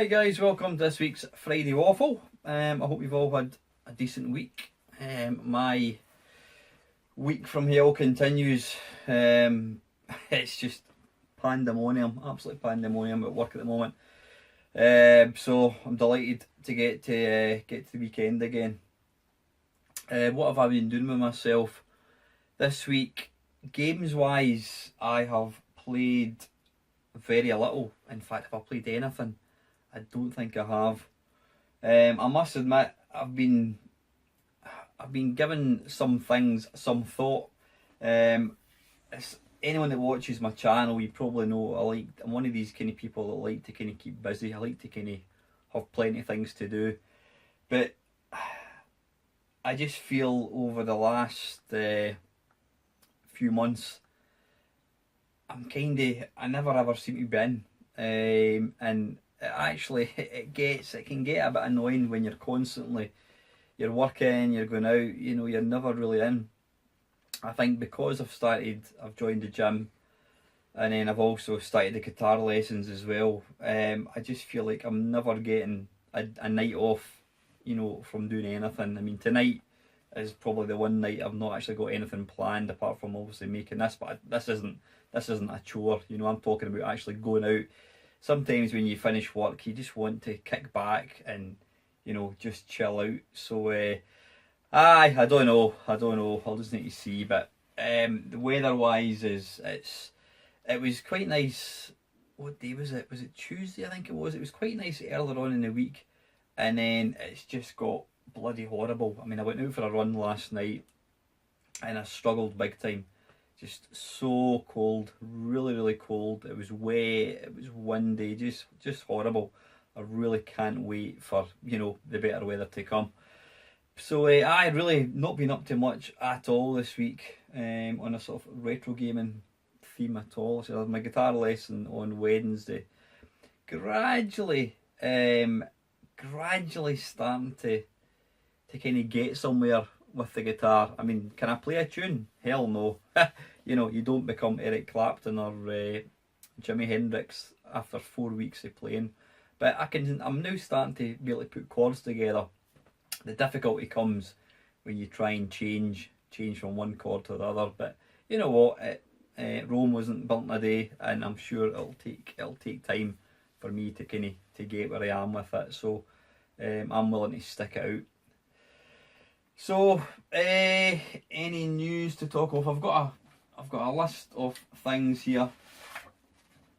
Right guys, welcome to this week's Friday Waffle. I hope you've all had a decent week. My week from hell continues. It's just pandemonium, absolute pandemonium at work at the moment. So I'm delighted to get to the weekend again. What have I been doing with myself this week? Games wise, I have played very little. In fact, if I played anything, I don't think I have. I must admit, I've been given some things some thought. Anyone that watches my channel, you probably know I'm one of these kind of people that like to kind of keep busy. I like to kind of have plenty of things to do, but I just feel over the last few months, I never ever seem to be in, and it can get a bit annoying when you're working, you're going out, you're never really in. I think because I've joined the gym, and then I've also started the guitar lessons as well. I just feel like I'm never getting a night off, from doing anything. I mean, tonight is probably the one night I've not actually got anything planned apart from obviously making this, but this isn't a chore. I'm talking about actually going out. Sometimes when you finish work, you just want to kick back and just chill out. So I don't know. I'll just need to see. But the weather wise it was quite nice. What day was it? Was it Tuesday? I think it was. It was quite nice earlier on in the week, and then it's just got bloody horrible. I mean, I went out for a run last night, and I struggled big time. Just so cold, really, really cold. It was wet, it was windy, just horrible. I really can't wait for, the better weather to come. So I really not been up to much at all this week on a sort of retro gaming theme at all. So I had my guitar lesson on Wednesday. Gradually starting to kind of get somewhere with the guitar. I mean, can I play a tune? Hell no. You don't become Eric Clapton or Jimi Hendrix after 4 weeks of playing. But I'm now starting to be able to put chords together. The difficulty comes when you try and change from one chord to the other. But you know what? Rome wasn't built in a day, and I'm sure it'll take time for me to get where I am with it. So I'm willing to stick it out. So, any news to talk of? I've got a list of things here.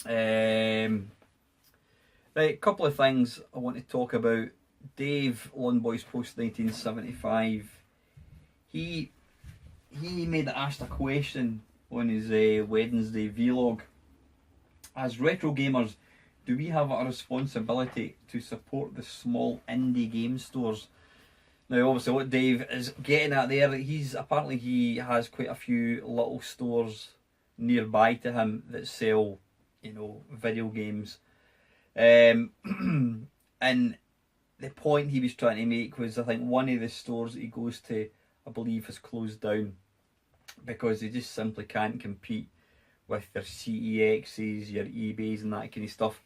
Right, a couple of things I want to talk about. Dave, Lawn Boys Post 1975. He asked a question on his Wednesday vlog. As retro gamers, do we have a responsibility to support the small indie game stores? Now, obviously, what Dave is getting at there, he has quite a few little stores nearby to him that sell, video games. And the point he was trying to make was, I think one of the stores that he goes to, I believe, has closed down because they just simply can't compete with their CEXs, your eBays, and that kind of stuff.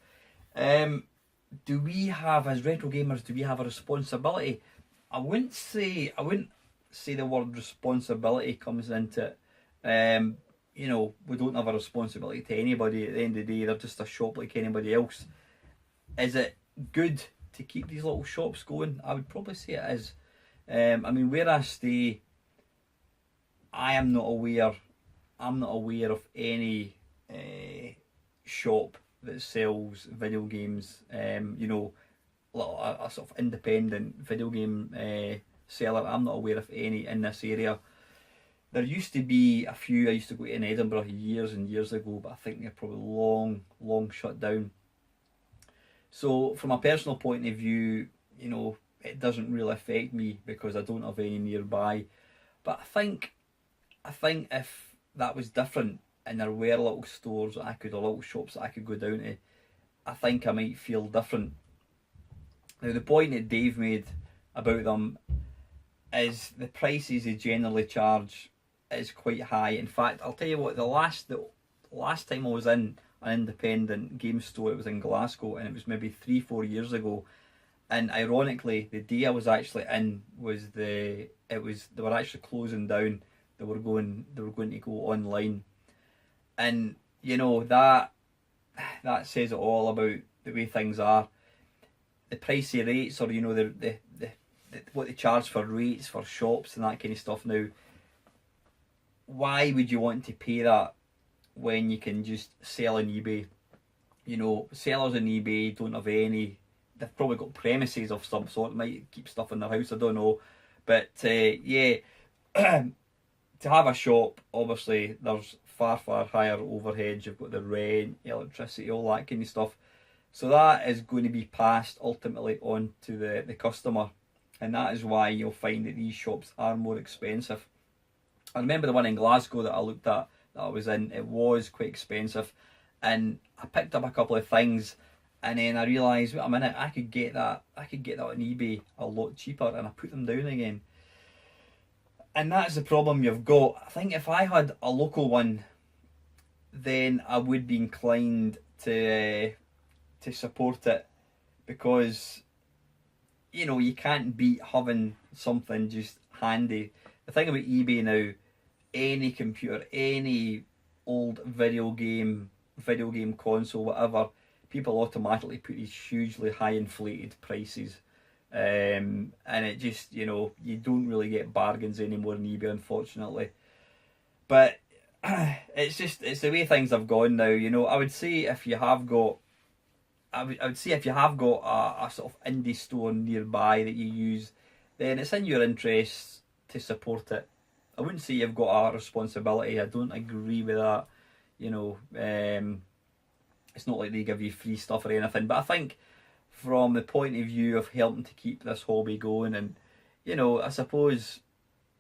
Do we have, as retro gamers, a responsibility? I wouldn't say the word responsibility comes into it. We don't have a responsibility to anybody. At the end of the day, they're just a shop like anybody else. Is it good to keep these little shops going? I would probably say it is. I mean, where I stay, I'm not aware of any shop that sells video games. A sort of independent video game seller. I'm not aware of any in this area. There used to be a few. I used to go to in Edinburgh years and years ago, but I think they're probably long shut down. So from a personal point of view, it doesn't really affect me because I don't have any nearby. But I think if that was different and there were little stores or little shops that I could go down to, I think I might feel different. Now, the point that Dave made about them is the prices they generally charge is quite high. In fact, I'll tell you what, the last time I was in, an independent game store. It was in Glasgow, and it was maybe 3-4 years ago. And ironically, the day I was actually in was they were actually closing down. They were going to go online, and you know that says it all about the way things are. The pricey rates, or you know the what they charge for rates for shops and that kind of stuff now. Why would you want to pay that when you can just sell on eBay? You know, sellers on eBay don't have any. They've probably got premises of some sort. Might keep stuff in their house. I don't know, but yeah, to have a shop, obviously there's far higher overheads. You've got the rent, electricity, all that kind of stuff. So that is going to be passed ultimately on to the customer, and that is why you'll find that these shops are more expensive. I remember the one in Glasgow that I looked at, that I was in, it was quite expensive, and I picked up a couple of things, and then I realised, wait a minute, I could get that on eBay a lot cheaper, and I put them down again. And that's the problem you've got. I think if I had a local one, then I would be inclined to support it, because you know you can't beat having something just handy. The thing about eBay now, any computer, any old video game console, whatever, people automatically put these hugely high inflated prices, and it just, you know, you don't really get bargains anymore on eBay, unfortunately. But it's the way things have gone now. You know, I would say if you have got a sort of indie store nearby that you use, then it's in your interests to support it. I wouldn't say you've got a responsibility. I don't agree with that. You know, it's not like they give you free stuff or anything. But I think from the point of view of helping to keep this hobby going, and you know, I suppose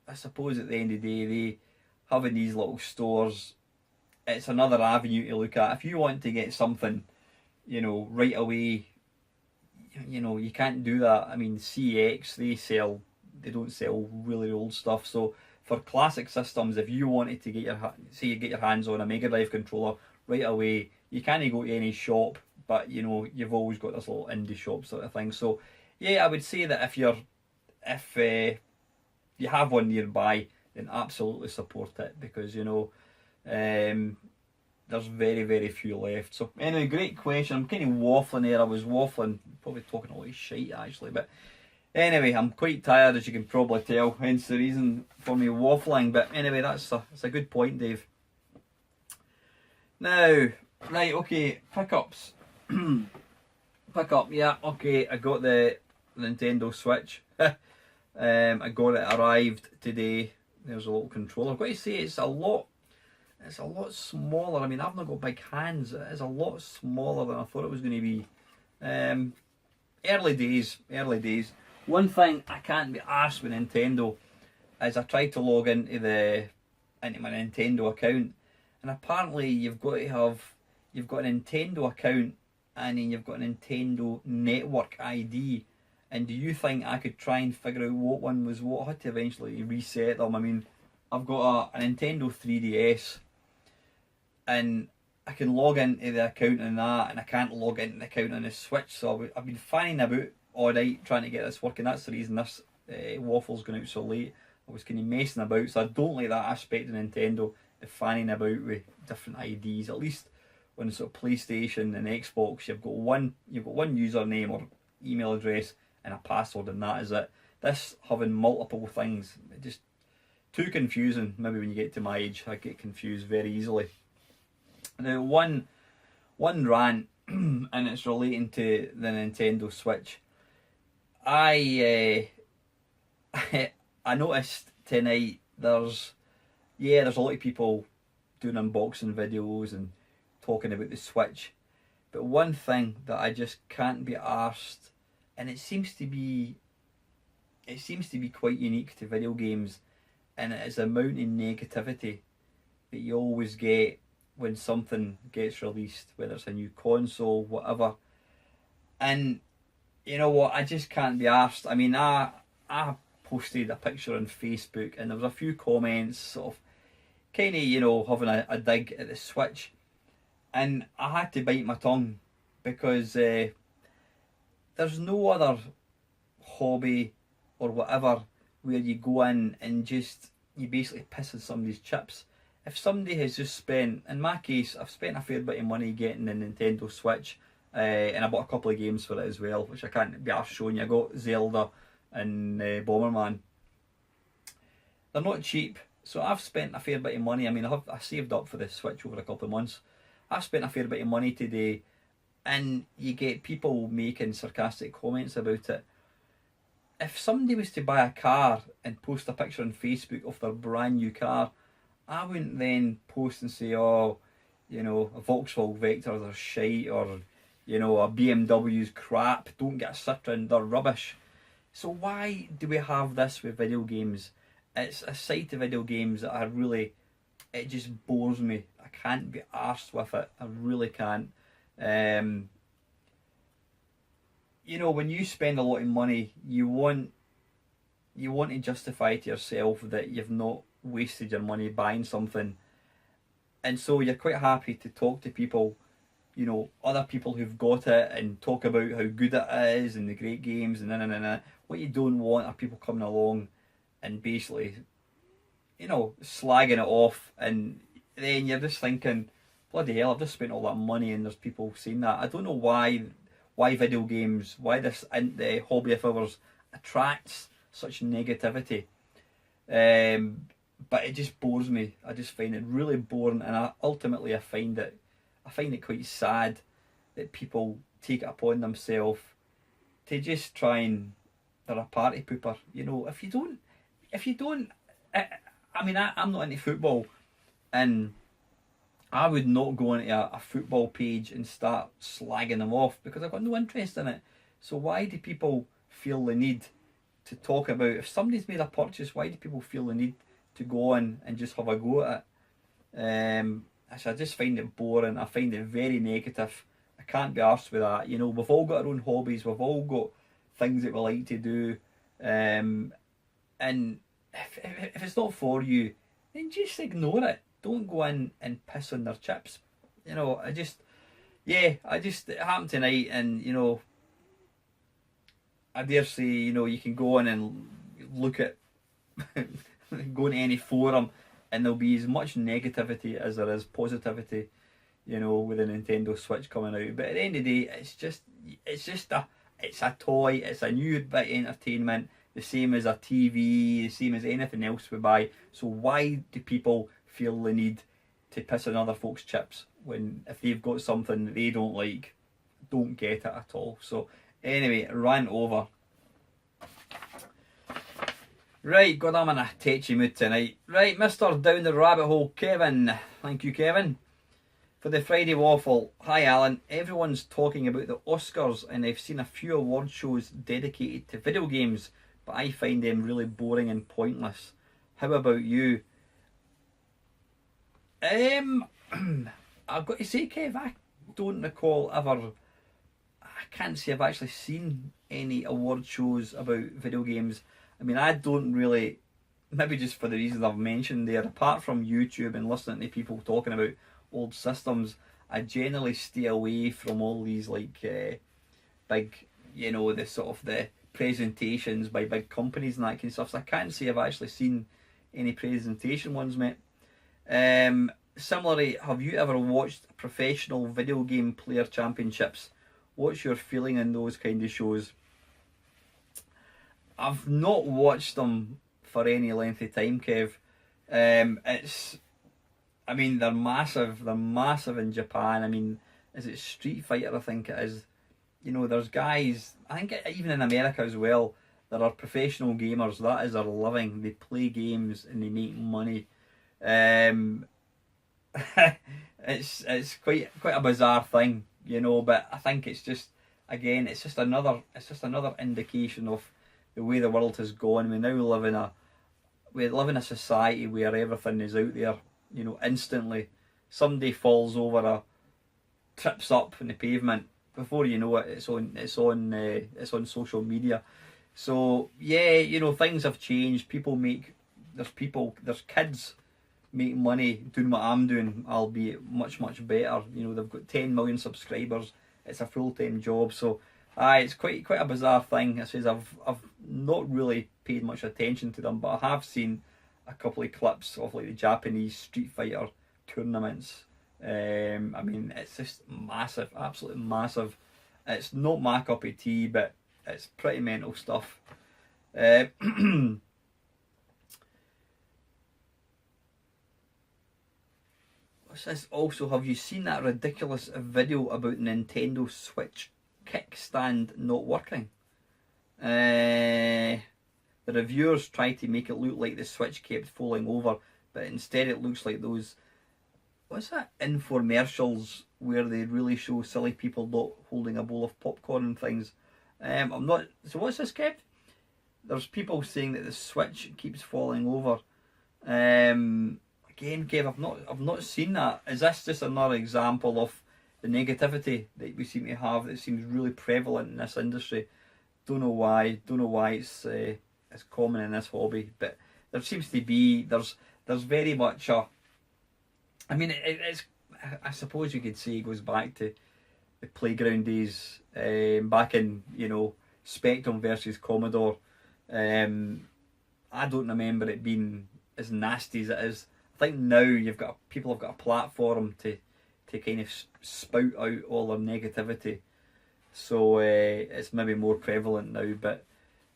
at the end of the day, having these little stores, it's another avenue to look at. If you want to get something, you know, right away, you know, you can't do that. I mean, CX, they don't sell really old stuff. So for classic systems, if you wanted to get your hands on a Mega Drive controller right away, you can't go to any shop, but you know, you've always got this little indie shop sort of thing. So yeah, I would say that if you have one nearby, then absolutely support it, because you know, there's very few left. So anyway, great question. I'm kind of waffling there. I was waffling, probably talking a lot of shite actually, but anyway, I'm quite tired, as you can probably tell, hence the reason for me waffling. But anyway, that's a good point, Dave. Now, right, okay, pickups. Pickup, yeah, okay, I got the Nintendo Switch. I got it, arrived today. There's a little controller. I've got to say, it's a lot smaller. I mean, I've not got big hands. It's a lot smaller than I thought it was going to be. Early days. One thing I can't be arsed with Nintendo is I tried to log into my Nintendo account, and apparently you've got a Nintendo account, and then you've got a Nintendo network ID. And do you think I could try and figure out what one was what? I had to eventually reset them. I mean, I've got a Nintendo 3DS, and I can log into the account on that, and I can't log into the account on the Switch. So I've been fanning about all night trying to get this working. That's the reason this waffle's going out so late. I was kind of messing about, so I don't like that aspect of Nintendo, the fanning about with different IDs. At least on the sort of PlayStation and Xbox, you've got one username or email address and a password, and that is it. This having multiple things, just too confusing. Maybe when you get to my age, I get confused very easily. Now, one rant, and it's relating to the Nintendo Switch. I noticed tonight there's a lot of people doing unboxing videos and talking about the Switch, but one thing that I just can't be arsed, and it seems to be quite unique to video games, and it is the amount of negativity that you always get when something gets released, whether it's a new console, whatever. And you know what, I just can't be arsed. I mean, I posted a picture on Facebook, and there was a few comments sort of kind of, you know, having a dig at the Switch. and I had to bite my tongue because there's no other hobby or whatever where you go in and just you basically piss in somebody's chips. If somebody has just spent, in my case, I've spent a fair bit of money getting the Nintendo Switch, and I bought a couple of games for it as well, which I can't be arsed showing you. I got Zelda and Bomberman. They're not cheap, so I've spent a fair bit of money. I mean, I saved up for the Switch over a couple of months. I've spent a fair bit of money today, and you get people making sarcastic comments about it. If somebody was to buy a car and post a picture on Facebook of their brand new car, I wouldn't then post and say, oh, you know, a Vauxhall Vectors are shite, or, you know, a BMW's crap, don't get a Citroen, they're rubbish. So why do we have this with video games? It's a side of video games that I really, it just bores me. I can't be arsed with it. I really can't. You know, when you spend a lot of money, you want to justify to yourself that you've not wasted your money buying something, and so you're quite happy to talk to people, you know, other people who've got it, and talk about how good it is and the great games and na. What you don't want are people coming along and basically, you know, slagging it off, and then you're just thinking, bloody hell, I've just spent all that money and there's people saying that. I don't know why video games, why this the hobby of ours attracts such negativity. But it just bores me. I just find it really boring, and I find it quite sad that people take it upon themselves to just try and, they're a party pooper. You know, if you don't, I mean, I'm not into football, and I would not go into a football page and start slagging them off because I've got no interest in it. So why do people feel the need to talk about, if somebody's made a purchase, why do people feel the need to go on and just have a go at it? So I just find it boring. I find it very negative. I can't be arsed with that. You know, we've all got our own hobbies. We've all got things that we like to do. And if it's not for you, then just ignore it. Don't go in and piss on their chips. You know, it happened tonight, and, you know, I dare say, you know, you can go in and look at, go into any forum, and there'll be as much negativity as there is positivity, you know, with the Nintendo Switch coming out. But at the end of the day, it's a toy, it's a new bit of entertainment, the same as a TV, the same as anything else we buy. So why do people feel the need to piss on other folks' chips when, if they've got something that they don't like? Don't get it at all. So anyway, rant over. Right, God, I'm in a tetchy mood tonight. Right, Mr. Down the Rabbit Hole, Kevin. Thank you, Kevin, for the Friday Waffle. Hi, Alan. Everyone's talking about the Oscars, and I've seen a few award shows dedicated to video games, but I find them really boring and pointless. How about you? I've got to say, Kev, I don't recall ever, I can't say I've actually seen any award shows about video games. I mean, I don't really, maybe just for the reasons I've mentioned there, apart from YouTube and listening to people talking about old systems, I generally stay away from all these like big, you know, the sort of the presentations by big companies and that kind of stuff. So I can't say I've actually seen any presentation ones, mate. Similarly, have you ever watched professional video game player championships? What's your feeling on those kind of shows? I've not watched them for any length of time, Kev. I mean, they're massive. They're massive in Japan. I mean, is it Street Fighter? I think it is. You know, there's guys, I think even in America as well, there are professional gamers. That is their living. They play games and they make money. It's quite a bizarre thing, you know. But I think it's just, again, it's just another indication of the way the world has gone. We now live in a society where everything is out there, you know, instantly. Somebody falls over trips up in the pavement. Before you know it, it's on social media. So yeah, you know, things have changed. There's kids make money doing what I'm doing, I'll be much better. You know, they've got 10 million subscribers. It's a full-time job, so it's quite a bizarre thing. I says I've not really paid much attention to them, but I have seen a couple of clips of like the Japanese Street Fighter tournaments. I mean, it's just massive, absolutely massive. It's not my cup of tea, but it's pretty mental stuff. What's this? Also, have you seen that ridiculous video about Nintendo Switch kickstand not working? The reviewers tried to make it look like the Switch kept falling over, but instead it looks like those, what's that, infomercials where they really show silly people not holding a bowl of popcorn and things. I'm not. So what's this, Kev? There's people saying that the Switch keeps falling over. Again, Kev, I've not seen that. Is this just another example of the negativity that we seem to have that seems really prevalent in this industry? Don't know why. It's common in this hobby, but there seems to be there's very much a. I mean, it's. I suppose you could say it goes back to the playground days, back in, you know, Spectrum versus Commodore. I don't remember it being as nasty as it is. I think now people have got a platform to kind of spout out all their negativity, so it's maybe more prevalent now. But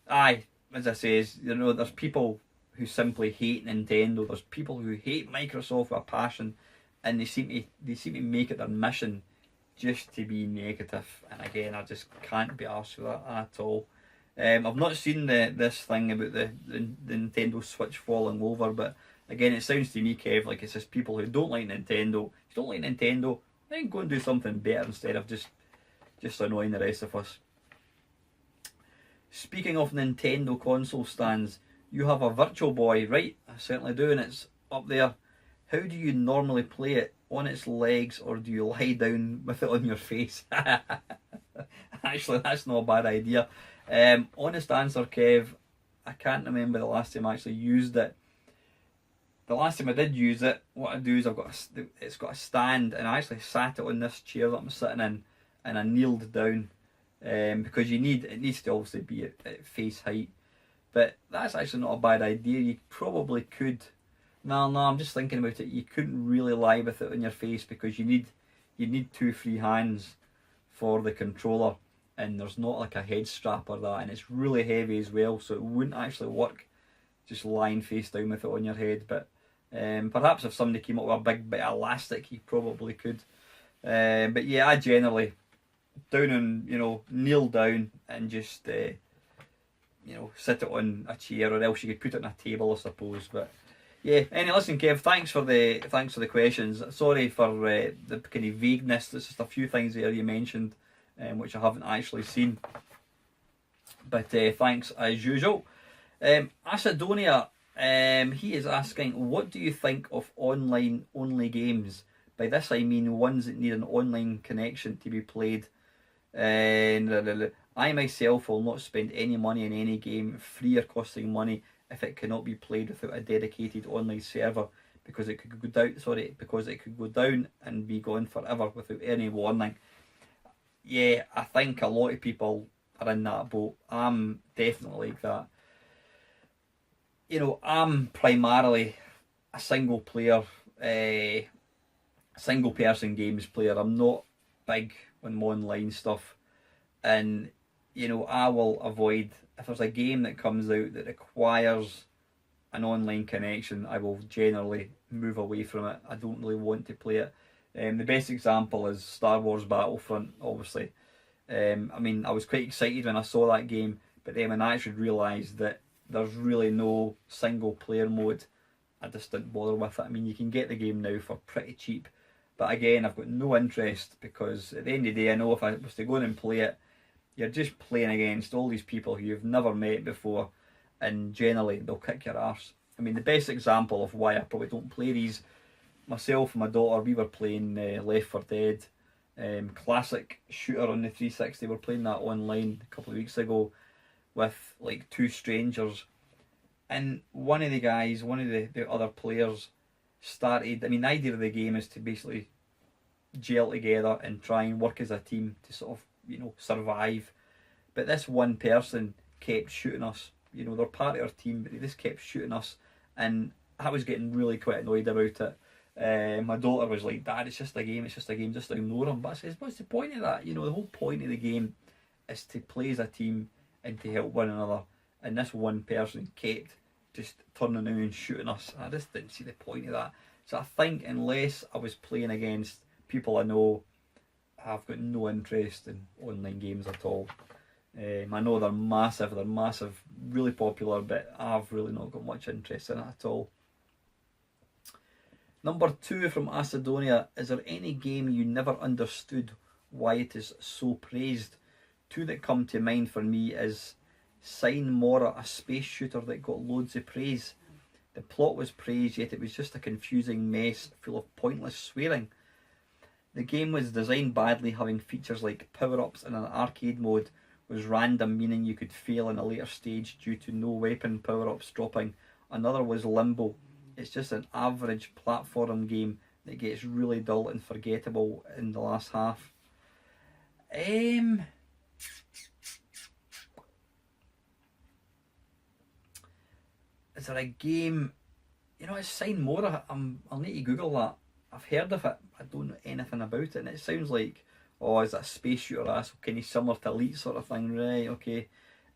as I say, you know, there's people who simply hate Nintendo. There's people who hate Microsoft with a passion, and they seem to make it their mission just to be negative. And again, I just can't be arsed with that at all. I've not seen this thing about the Nintendo Switch falling over, but again, it sounds to me, Kev, like it's just people who don't like Nintendo. If you don't like Nintendo, then go and do something better instead of just annoying the rest of us. Speaking of Nintendo console stands, you have a Virtual Boy, right? I certainly do, and it's up there. How do you normally play it? On its legs, or do you lie down with it on your face? Actually, that's not a bad idea. Honest answer, Kev, I can't remember the last time I actually used it. The last time I did use it, what I do is it's got a stand, and I actually sat it on this chair that I'm sitting in, and I kneeled down, because it needs to obviously be at face height. But that's actually not a bad idea. You probably could. No, I'm just thinking about it. You couldn't really lie with it on your face because you need 2 free hands for the controller, and there's not like a head strap or that, and it's really heavy as well, so it wouldn't actually work just lying face down with it on your head. But perhaps if somebody came up with a big bit of elastic, you probably could. But yeah, I generally down and, you know, kneel down and just you know, sit it on a chair, or else you could put it on a table, I suppose. But yeah, anyway, listen, Kev, thanks for the questions. Sorry for the kind of vagueness. There's just a few things there you mentioned, which I haven't actually seen. But thanks as usual. Acidonia, he is asking, what do you think of online-only games? By this I mean ones that need an online connection to be played. I myself will not spend any money in any game, free or costing money, if it cannot be played without a dedicated online server, because it could go down and be gone forever without any warning. Yeah, I think a lot of people are in that boat. I'm definitely like that. You know, I'm primarily a single person games player. I'm not big on online stuff, and you know, I will avoid, if there's a game that comes out that requires an online connection, I will generally move away from it. I don't really want to play it. The best example is Star Wars Battlefront, obviously. I mean, I was quite excited when I saw that game, but then when I actually realised that there's really no single player mode, I just didn't bother with it. I mean, you can get the game now for pretty cheap, but again, I've got no interest, because at the end of the day, I know if I was to go in and play it, you're just playing against all these people who you've never met before, and generally they'll kick your arse. I mean, the best example of why I probably don't play these, myself and my daughter, we were playing Left 4 Dead, classic shooter on the 360. We're playing that online a couple of weeks ago with like 2 strangers, and one of the other players, started. I mean, the idea of the game is to basically gel together and try and work as a team to sort of, survive. But this one person kept shooting us. They're part of our team, but they just kept shooting us, and I was getting really quite annoyed about it. My daughter was like, "Dad, it's just a game. It's just a game. Just ignore them." But I says, "What's the point of that? The whole point of the game is to play as a team and to help one another." And this one person kept just turning around and shooting us. I just didn't see the point of that. So I think unless I was playing against people I know, I've got no interest in online games at all. I know they're massive, really popular, but I've really not got much interest in it at all. Number 2 from Macedonia, is there any game you never understood why it is so praised? 2 that come to mind for me is Sign Mora, a space shooter that got loads of praise. The plot was praised, yet it was just a confusing mess full of pointless swearing. The game was designed badly, having features like power-ups in an arcade mode was random, meaning you could fail in a later stage due to no weapon power-ups dropping. Another was Limbo. It's just an average platform game that gets really dull and forgettable in the last half. Is there a game? It's Sign Mora. I'll need to Google that. I've heard of it. I don't know anything about it, and it sounds like, is that a space shooter? So kind of similar to Elite sort of thing, right? Okay.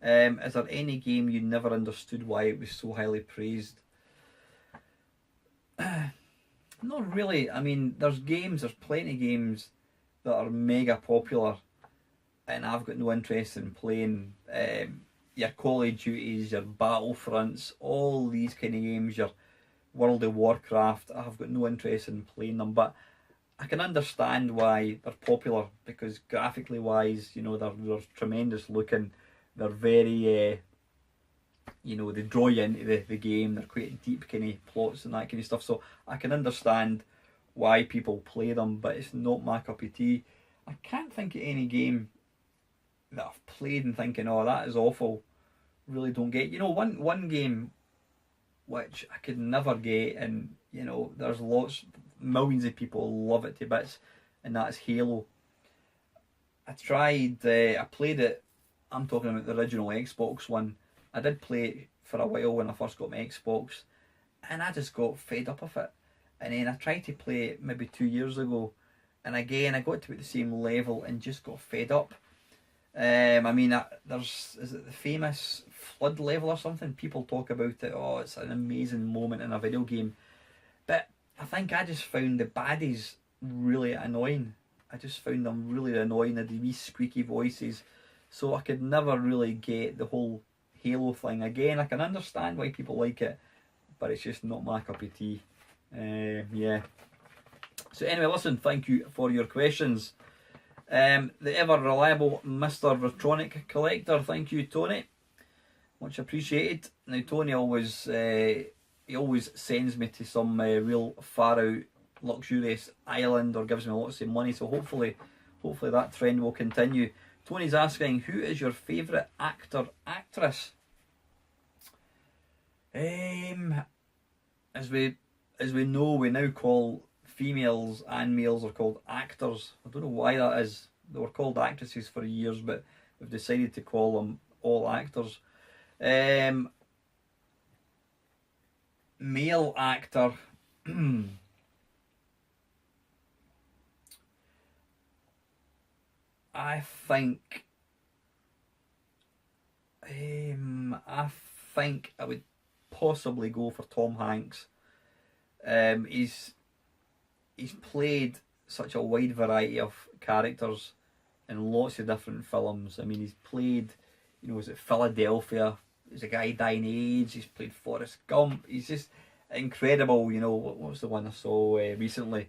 Is there any game you never understood why it was so highly praised? Not really. I mean, there's plenty of games that are mega popular, and I've got no interest in playing. Your Call of Duties, your Battlefronts, all these kind of games, your World of Warcraft, I've got no interest in playing them, but I can understand why they're popular, because graphically wise, they're tremendous looking, they're very, they draw you into the game, they're quite deep kind of plots and that kind of stuff, so I can understand why people play them, but it's not my cup of tea. I can't think of any game that I've played and thinking, that is awful, really don't get. One game which I could never get, and there's millions of people love it to bits, and that's Halo. I played it, I'm talking about the original Xbox one. I did play it for a while when I first got my Xbox, and I just got fed up of it. And then I tried to play it maybe 2 years ago, and again I got to the same level and just got fed up. Is it the famous flood level or something? People talk about it. It's an amazing moment in a video game, but I think I just found the baddies really annoying. I just found them really annoying. They had these squeaky voices, so I could never really get the whole Halo thing. Again, I can understand why people like it, but it's just not my cup of tea. Yeah. So anyway, listen, thank you for your questions. The ever reliable Mr. Retronic Collector, thank you, Tony, much appreciated. Now Tony always sends me to some real far out luxurious island, or gives me lots of money, so hopefully that trend will continue. Tony's asking, who is your favourite actor, actress? As we know, we now call females and males are called actors. I don't know why that is. They were called actresses for years, but we've decided to call them all actors. Male actor. I think I would possibly go for Tom Hanks. He's played such a wide variety of characters in lots of different films. I mean, he's played, was it Philadelphia? He's a guy dying of AIDS. He's played Forrest Gump. He's just incredible. What was the one I saw recently?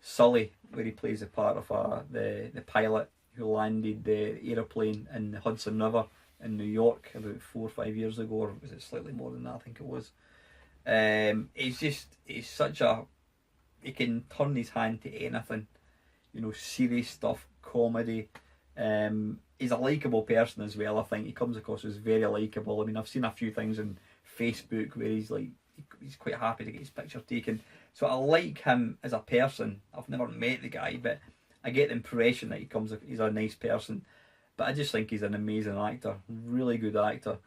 Sully, where he plays the part of the pilot who landed the aeroplane in the Hudson River in New York about 4 or 5 years ago, or was it slightly more than that? I think it was. He can turn his hand to anything, serious stuff, comedy. He's a likeable person as well. I think he comes across as very likeable. I mean, I've seen a few things on Facebook where he's he's quite happy to get his picture taken. So I like him as a person. I've never met the guy, but I get the impression that he's a nice person. But I just think he's an amazing actor, really good actor.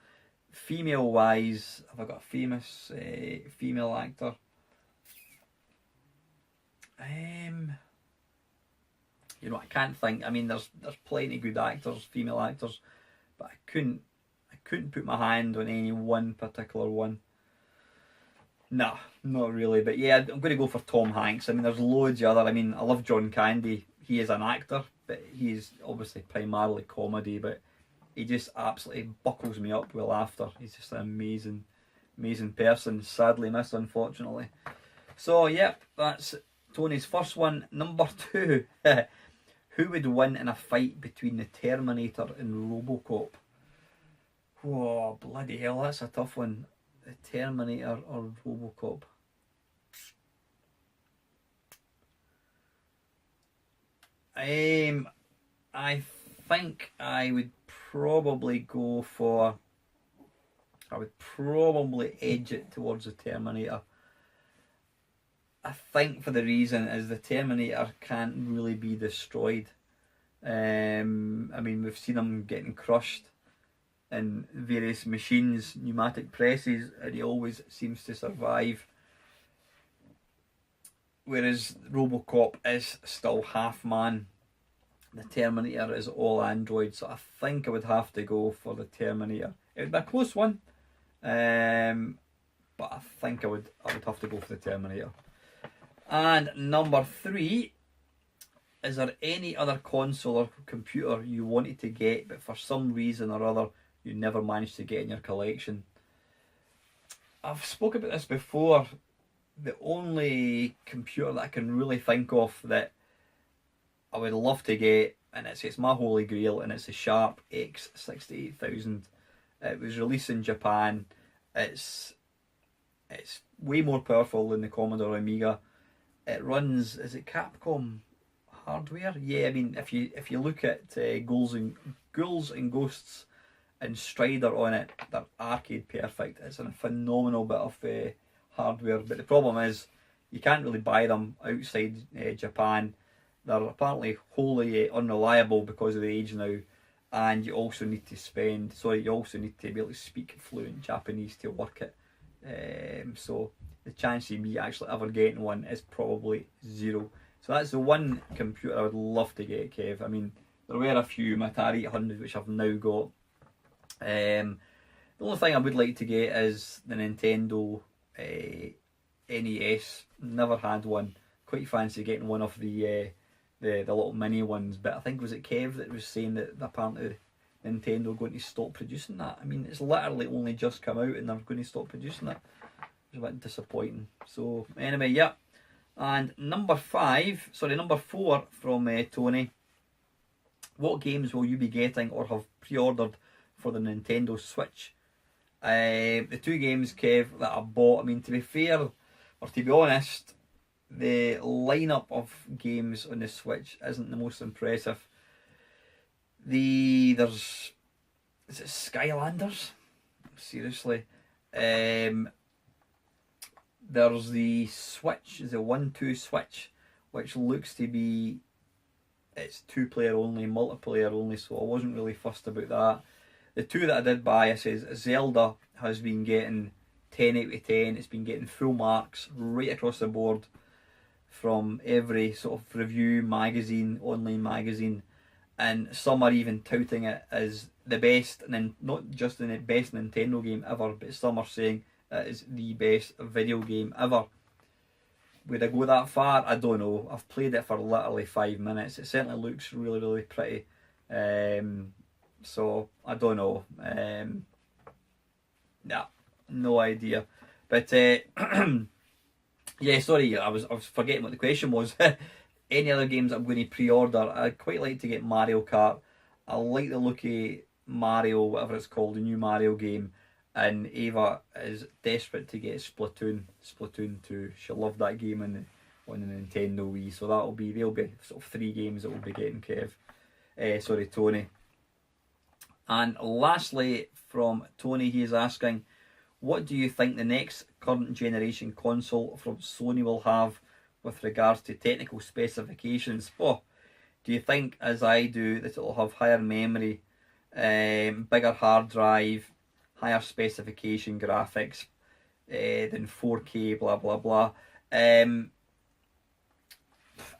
Female wise, have I got a famous female actor? You know, I can't think. I mean, there's plenty of good actors, female actors, but I couldn't put my hand on any one particular one. Nah, not really. But yeah, I'm going to go for Tom Hanks. I mean, there's loads of other. I mean, I love John Candy. He is an actor, but he's obviously primarily comedy. But he just absolutely buckles me up with laughter. He's just an amazing, amazing person. Sadly missed, unfortunately. So yeah, that's Tony's first one. Number 2. Who would win in a fight between the Terminator and RoboCop? Oh, bloody hell, that's a tough one. The Terminator or RoboCop? I think I would probably edge it towards the Terminator. I think for the reason is the Terminator can't really be destroyed. I mean, we've seen him getting crushed in various machines, pneumatic presses, and he always seems to survive. Whereas RoboCop is still half man. The Terminator is all android, so I think I would have to go for the Terminator. It would be a close one, but I think I would have to go for the Terminator. And number 3, is there any other console or computer you wanted to get but for some reason or other you never managed to get in your collection? I've spoken about this before. The only computer that I can really think of that I would love to get, and it's my holy grail, and it's the Sharp X68000. It was released in Japan. It's way more powerful than the Commodore Amiga. It runs, is it Capcom hardware? Yeah, I mean, if you look at Ghouls and Ghosts and Strider on it, they're arcade perfect. It's a phenomenal bit of hardware, but the problem is you can't really buy them outside Japan. They're apparently wholly unreliable because of the age now, and you also need to be able to speak fluent Japanese to work it. So the chance of me actually ever getting one is probably 0. So that's the one computer I would love to get, Kev. I mean, there were a few, my Atari 800, which I've now got. The only thing I would like to get is the Nintendo NES. Never had one. Quite fancy getting one of the little mini ones, but I think, was it Kev that was saying that apparently Nintendo are going to stop producing that? I mean, it's literally only just come out and they're going to stop producing it. It's a bit disappointing. So anyway, yeah. And number 4 from Tony. What games will you be getting or have pre-ordered for the Nintendo Switch? The 2 games, Kev, that I bought, I mean, to be fair, or to be honest, the lineup of games on the Switch isn't the most impressive. Is it Skylanders? Seriously. There's the Switch, the 1-2 Switch, which looks to be, it's 2-player only, multiplayer only, so I wasn't really fussed about that. The 2 that I did buy, it says Zelda has been getting 10 out of 10. It's been getting full marks right across the board from every sort of review magazine, online magazine, and some are even touting it as the best, and then not just the best Nintendo game ever, but some are saying it is the best video game ever. Would I go that far? I don't know. I've played it for literally 5 minutes. It certainly looks really, really pretty. So I don't know. Nah, no idea. But yeah, sorry, I was forgetting what the question was. Any other games I'm going to pre-order? I'd quite like to get Mario Kart. I like the look of Mario, whatever it's called, the new Mario game. And Ava is desperate to get Splatoon 2. She'll love that game on the Nintendo Wii. So they'll be sort of 3 games that we'll be getting, Kev. Tony. And lastly, from Tony, he is asking, what do you think the next current generation console from Sony will have with regards to technical specifications? Oh, do you think, as I do, that it will have higher memory, bigger hard drive, higher specification graphics than 4K, blah blah blah?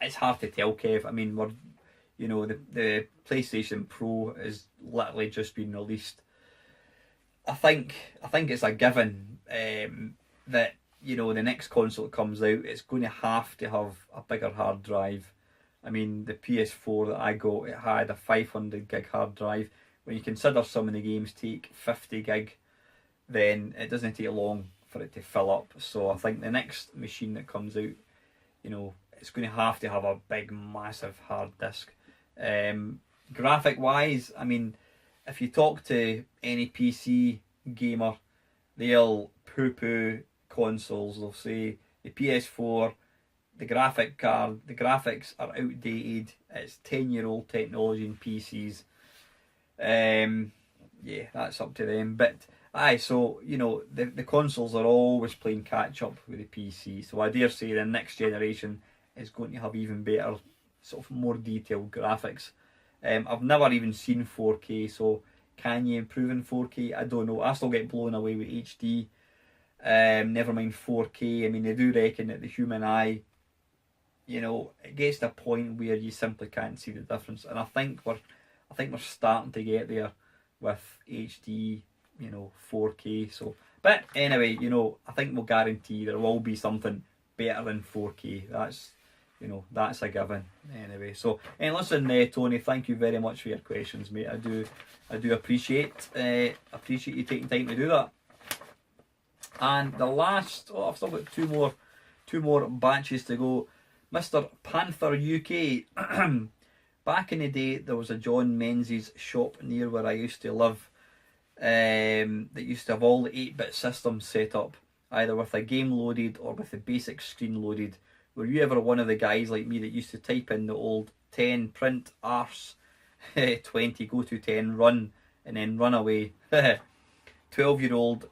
It's hard to tell, Kev. I mean, the PlayStation Pro is literally just been released. I think it's a given that the next console that comes out, it's going to have a bigger hard drive. I mean, the PS4 that I got, it had a 500 gig hard drive. When you consider some of the games take 50 gig, then it doesn't take long for it to fill up. So I think the next machine that comes out, it's going to have a big, massive hard disk. Graphic wise, I mean, if you talk to any PC gamer, they'll poo-poo consoles. They'll say the PS4, the graphics are outdated. It's 10-year-old technology in PCs. Yeah, that's up to them. But so the consoles are always playing catch up with the PC. So I dare say the next generation is going to have even better, sort of more detailed graphics. I've never even seen 4K, so can you improve in 4K? I don't know. I still get blown away with HD. Never mind 4K. I mean, they do reckon that the human eye, it gets to a point where you simply can't see the difference. And I think we're starting to get there with HD, 4K. So, but anyway, I think we'll guarantee there will be something better than 4K. That's a given. Anyway, so and listen, Tony, thank you very much for your questions, mate. I do appreciate you taking time to do that. And the last, I've still got two more batches to go. Mr. Panther UK. Back in the day, there was a John Menzies shop near where I used to live that used to have all the 8-bit systems set up, either with a game loaded or with the basic screen loaded. Were you ever one of the guys like me that used to type in the old 10 print arse 20 go to 10 run and then run away? 12-year-old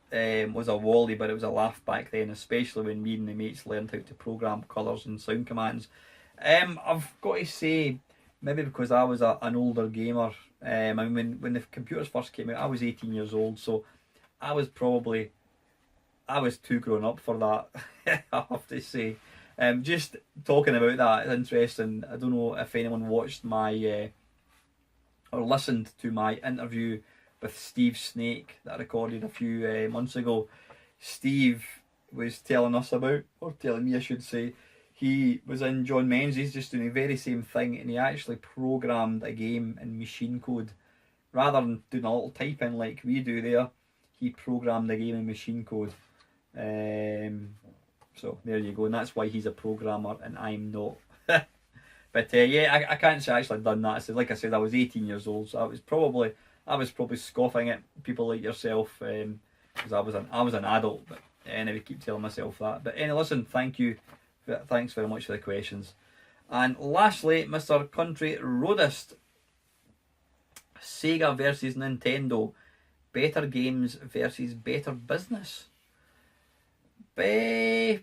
was a wally, but it was a laugh back then, especially when me and the mates learned how to program colours and sound commands. I've got to say, maybe because I was an older gamer. I mean, when the computers first came out, I was 18 years old, so I was too grown up for that. I have to say. Just talking about that, it's interesting. I don't know if anyone watched my or listened to my interview with Steve Snake that I recorded a few months ago. Steve was telling me, I should say, he was in John Menzies just doing the very same thing, and he actually programmed a game in machine code. Rather than doing a little typing like we do there, he programmed the game in machine code. So there you go, and that's why he's a programmer and I'm not. But yeah, I can't say I actually done that. So like I said, I was 18 years old, so I was probably scoffing at people like yourself because I was an adult. But anyway, keep telling myself that. But anyway, listen, thanks very much for the questions. And lastly, Mr. Country Roadist, Sega versus Nintendo, better games versus better business. Better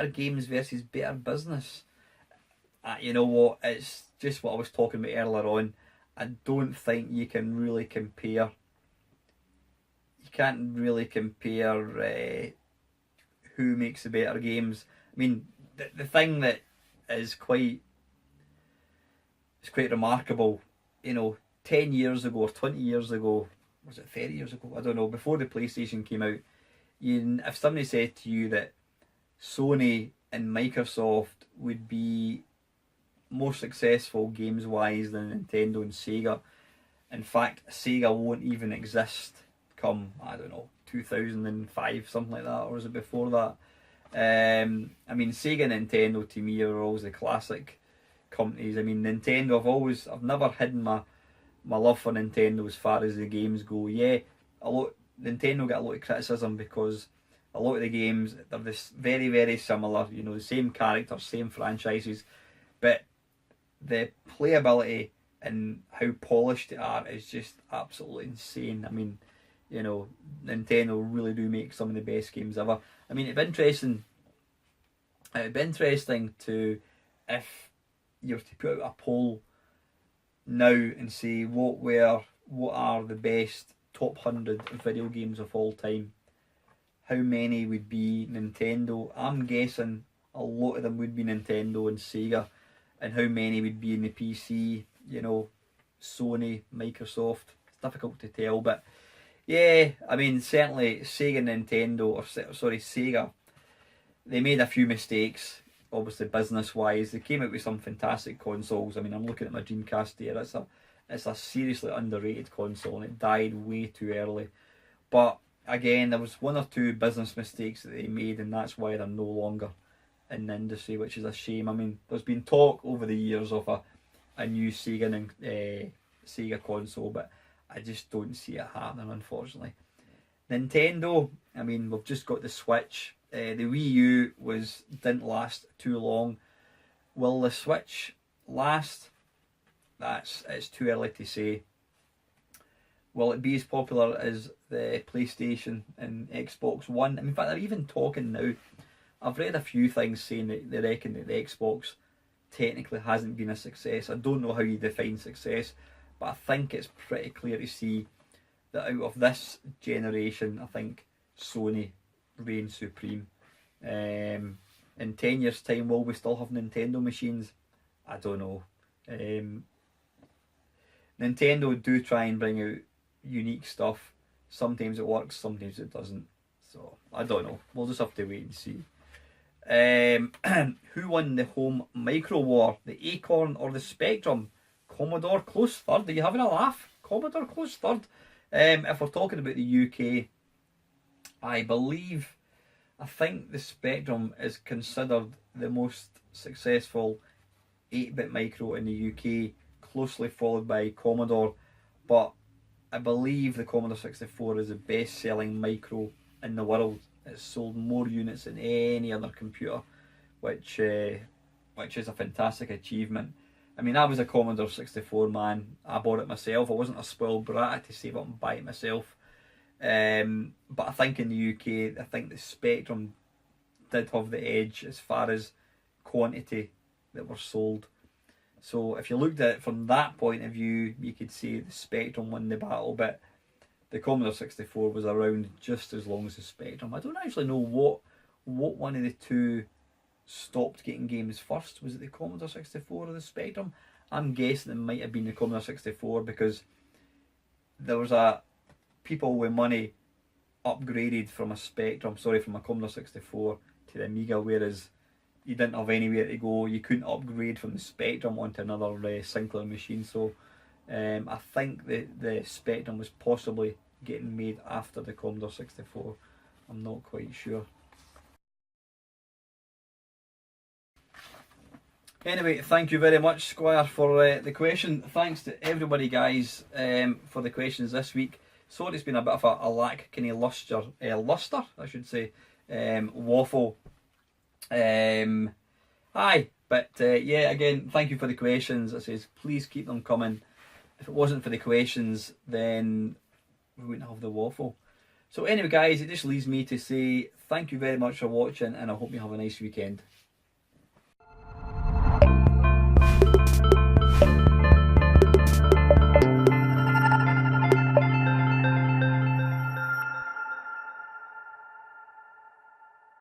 games versus better business. You know what? It's just what I was talking about earlier on. I don't think you can really compare. You can't really compare who makes the better games. I mean, the thing that is quite remarkable, 10 years ago or 20 years ago, was it 30 years ago? I don't know. Before the PlayStation came out, if somebody said to you that Sony and Microsoft would be more successful games wise than Nintendo and Sega, in fact Sega won't even exist come, I don't know, 2005, something like that, or was it before that? I mean, Sega and Nintendo to me are always the classic companies. I mean, Nintendo, I've never hidden my love for Nintendo as far as the games go. Yeah, Nintendo get a lot of criticism because a lot of the games, they're this very, very similar, the same characters, same franchises, but the playability and how polished they are is just absolutely insane. I mean, you know, Nintendo really do make some of the best games ever. I mean, it'd be interesting. It'd be interesting to, if you were to put out a poll now and say what are the best top 100 video games of all time. How many would be Nintendo? I'm guessing a lot of them would be Nintendo and Sega, and how many would be in the PC? You know, Sony, Microsoft. It's difficult to tell, but yeah, I mean certainly Sega, Nintendo, or sorry, Sega. They made a few mistakes, obviously business wise. They came out with some fantastic consoles. I mean, I'm looking at my Dreamcast here. It's a seriously underrated console, and it died way too early. But again, there was one or two business mistakes that they made, and that's why they're no longer in the industry, which is a shame. I mean, there's been talk over the years of a new Sega console, but I just don't see it happening, unfortunately. Nintendo, I mean, we've just got the Switch. The Wii U didn't last too long. Will the Switch last? It's too early to say. Will it be as popular as the PlayStation and Xbox One? In fact, they're even talking now. I've read a few things saying that they reckon that the Xbox technically hasn't been a success. I don't know how you define success, but I think it's pretty clear to see that out of this generation, I think Sony reigns supreme. In 10 years' time, will we still have Nintendo machines? I don't know. Nintendo do try and bring out unique stuff. Sometimes it works, sometimes it doesn't. So, I don't know. We'll just have to wait and see. Who won the home micro war? The Acorn or the Spectrum? Commodore close third. Are you having a laugh? Commodore close third. If we're talking about the UK, I think the Spectrum is considered the most successful 8-bit micro in the UK, closely followed by Commodore, but I believe the Commodore 64 is the best selling micro in the world. It's sold more units than any other computer, which is a fantastic achievement. I mean, I was a Commodore 64 man. I bought it myself. I wasn't a spoiled brat. I had to save up and buy it myself. But I think in the UK, I think the Spectrum did have the edge as far as quantity that were sold. So if you looked at it from that point of view, you could say the Spectrum won the battle, but the Commodore 64 was around just as long as the Spectrum. I don't actually know what one of the two stopped getting games first. Was it the Commodore 64 or the Spectrum? I'm guessing it might have been the Commodore 64 because there was people with money upgraded from a Commodore 64 to the Amiga, whereas you didn't have anywhere to go. You couldn't upgrade from the Spectrum onto another Sinclair machine. So I think the Spectrum was possibly getting made after the Commodore 64. I'm not quite sure. Anyway, thank you very much, Squire, for the question. Thanks to everybody, guys, for the questions this week. Sorry, it's been a bit of a lack kind of luster, I should say, waffle. Aye, but yeah, again, thank you for the questions. I says, please keep them coming. If it wasn't for the questions, then we wouldn't have the waffle. So anyway, guys, it just leaves me to say thank you very much for watching, and I hope you have a nice weekend.